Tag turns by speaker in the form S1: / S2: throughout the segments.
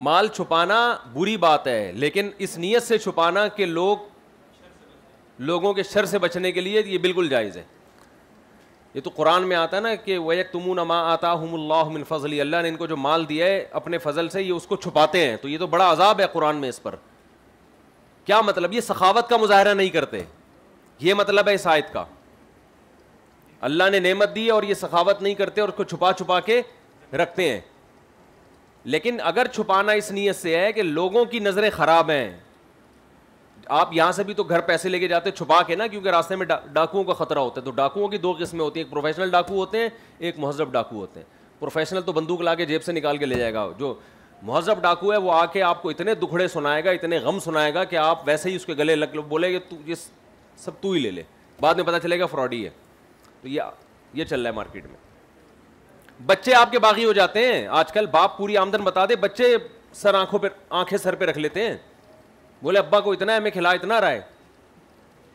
S1: مال چھپانا بری بات ہے، لیکن اس نیت سے چھپانا کہ لوگوں کے شر سے بچنے کے لیے یہ بالکل جائز ہے. یہ تو قرآن میں آتا ہے نا کہ وَيَكْتُمُونَ مَا آتَاهُمُ اللَّهُ مِنْ فَضْلِهِ، اللہ نے ان کو جو مال دیا ہے اپنے فضل سے یہ اس کو چھپاتے ہیں. تو یہ تو بڑا عذاب ہے قرآن میں اس پر. کیا مطلب؟ یہ سخاوت کا مظاہرہ نہیں کرتے، یہ مطلب ہے اس آیت کا. اللہ نے نعمت دی اور یہ سخاوت نہیں کرتے اور اس کو چھپا چھپا کے رکھتے ہیں. لیکن اگر چھپانا اس نیت سے ہے کہ لوگوں کی نظریں خراب ہیں، آپ یہاں سے بھی تو گھر پیسے لے کے جاتے چھپا کے نا، کیونکہ راستے میں ڈاکوؤں کا خطرہ ہوتا ہے. تو ڈاکوؤں کی دو قسمیں ہوتی ہیں، ایک پروفیشنل ڈاکو ہوتے ہیں، ایک مہذب ڈاکو ہوتے ہیں. پروفیشنل تو بندوق لا کے جیب سے نکال کے لے جائے گا. جو مہذب ڈاکو ہے وہ آ کے آپ کو اتنے دکھڑے سنائے گا، اتنے غم سنائے گا کہ آپ ویسے ہی اس کے گلے لگ بولے کہ یہ سب تو ہی لے لے. بعد میں پتہ چلے گا فراڈی ہے. تو یہ چل رہا ہے مارکیٹ میں. بچے آپ کے باغی ہو جاتے ہیں آج کل. باپ پوری آمدن بتا دے، بچے آنکھیں سر پہ رکھ لیتے ہیں. بولے ابا کو اتنا ہے، ہمیں کھلا اتنا رہا ہے.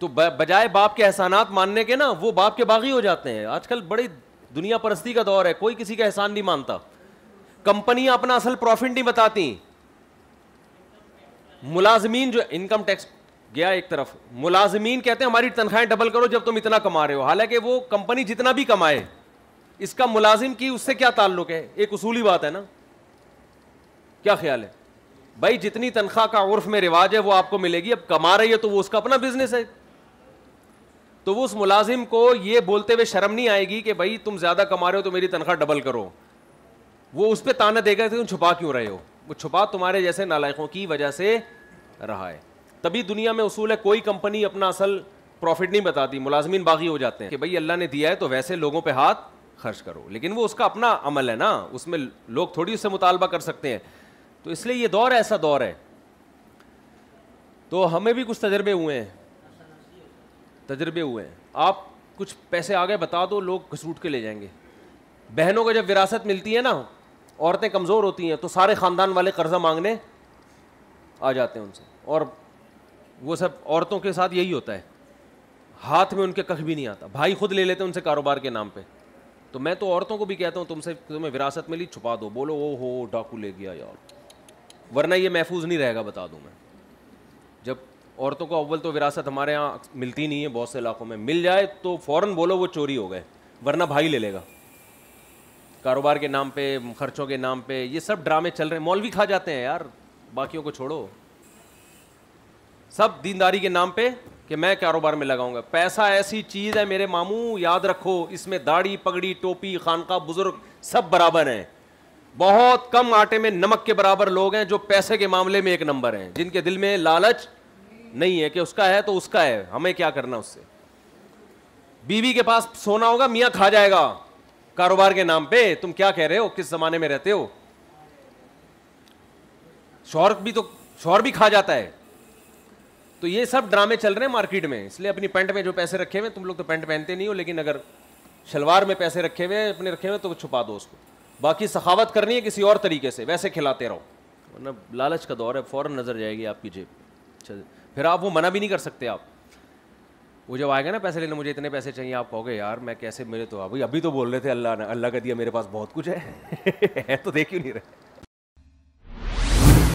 S1: تو بجائے باپ کے احسانات ماننے کے نا وہ باپ کے باغی ہو جاتے ہیں. آج کل بڑی دنیا پرستی کا دور ہے، کوئی کسی کا احسان نہیں مانتا. کمپنیاں اپنا اصل پروفٹ نہیں بتاتی. ملازمین جو انکم ٹیکس گیا ایک طرف، ملازمین کہتے ہیں ہماری تنخواہیں ڈبل کرو جب تم اتنا کما رہے ہو. حالانکہ وہ کمپنی جتنا بھی کمائے اس کا ملازم کی اس سے کیا تعلق ہے؟ ایک اصولی بات ہے نا. کیا خیال ہے بھائی؟ جتنی تنخواہ کا عرف میں رواج ہے وہ آپ کو ملے گی. اب کما رہی ہے تو وہ اس کا اپنا بزنس ہے. تو وہ اس ملازم کو یہ بولتے ہوئے شرم نہیں آئے گی کہ بھائی تم زیادہ کما رہے ہو تو میری تنخواہ ڈبل کرو. وہ اس پہ تانا دے گا کہ تم چھپا کیوں رہے ہو. وہ چھپا تمہارے جیسے نالائقوں کی وجہ سے رہا ہے. تبھی دنیا میں اصول ہے کوئی کمپنی اپنا اصل پروفٹ نہیں بتاتی، ملازمین باغی ہو جاتے ہیں کہ بھائی اللہ نے دیا ہے تو ویسے لوگوں پہ ہاتھ خرچ کرو. لیکن وہ اس کا اپنا عمل ہے نا، اس میں لوگ تھوڑی اس سے مطالبہ کر سکتے ہیں. تو اس لیے یہ دور ایسا دور ہے. تو ہمیں بھی کچھ تجربے ہوئے ہیں. آپ کچھ پیسے آگے بتا دو، لوگ گھسوٹ کے لے جائیں گے. بہنوں کو جب وراثت ملتی ہے نا، عورتیں کمزور ہوتی ہیں تو سارے خاندان والے قرضہ مانگنے آ جاتے ہیں ان سے. اور وہ سب عورتوں کے ساتھ یہی ہوتا ہے، ہاتھ میں ان کے کخ بھی نہیں آتا. بھائی خود لے لیتے ہیں ان سے کاروبار کے نام پہ. تو میں تو عورتوں کو بھی کہتا ہوں تمہیں وراثت ملی چھپا دو. بولو او ہو ڈاکو لے گیا یار، ورنہ یہ محفوظ نہیں رہے گا. بتا دوں میں، جب عورتوں کو اول تو وراثت ہمارے ہاں ملتی نہیں ہے، بہت سے علاقوں میں مل جائے تو فوراً بولو وہ چوری ہو گئے، ورنہ بھائی لے لے گا. کاروبار کے نام پہ، خرچوں کے نام پہ یہ سب ڈرامے چل رہے ہیں. مولوی کھا جاتے ہیں یار، باقیوں کو چھوڑو. سب دینداری کے نام پہ کہ میں کاروبار میں لگاؤں گا. پیسہ ایسی چیز ہے میرے ماموں، یاد رکھو اس میں داڑھی پگڑی ٹوپی خانقاہ بزرگ سب برابر ہیں. بہت کم آٹے میں نمک کے برابر لوگ ہیں جو پیسے کے معاملے میں ایک نمبر ہیں، جن کے دل میں لالچ نہیں ہے کہ اس کا ہے تو اس کا ہے، ہمیں کیا کرنا اس سے. بیوی کے پاس سونا ہوگا، میاں کھا جائے گا کاروبار کے نام پہ. تم کیا کہہ رہے ہو؟ کس زمانے میں رہتے ہو؟ شوہر بھی کھا جاتا ہے. تو یہ سب ڈرامے چل رہے ہیں مارکیٹ میں. اس لیے اپنی پینٹ میں جو پیسے رکھے ہوئے، تم لوگ تو پینٹ پہنتے نہیں ہو، لیکن اگر شلوار میں پیسے رکھے ہوئے اپنے رکھے ہوئے تو چھپا دو اس کو. باقی سخاوت کرنی ہے کسی اور طریقے سے، ویسے کھلاتے رہو، ورنہ لالچ کا دور ہے، فوراً نظر جائے گی آپ کی جیب. پھر آپ وہ منع بھی نہیں کر سکتے. آپ وہ جب آئے گا نا پیسے لینے، مجھے اتنے پیسے چاہیے، آپ کہو گے یار میں کیسے، میرے تو ابھی تو بول رہے تھے اللہ نے، اللہ کا دیا میرے پاس بہت کچھ ہے. تو دیکھ کیوں نہیں رہے.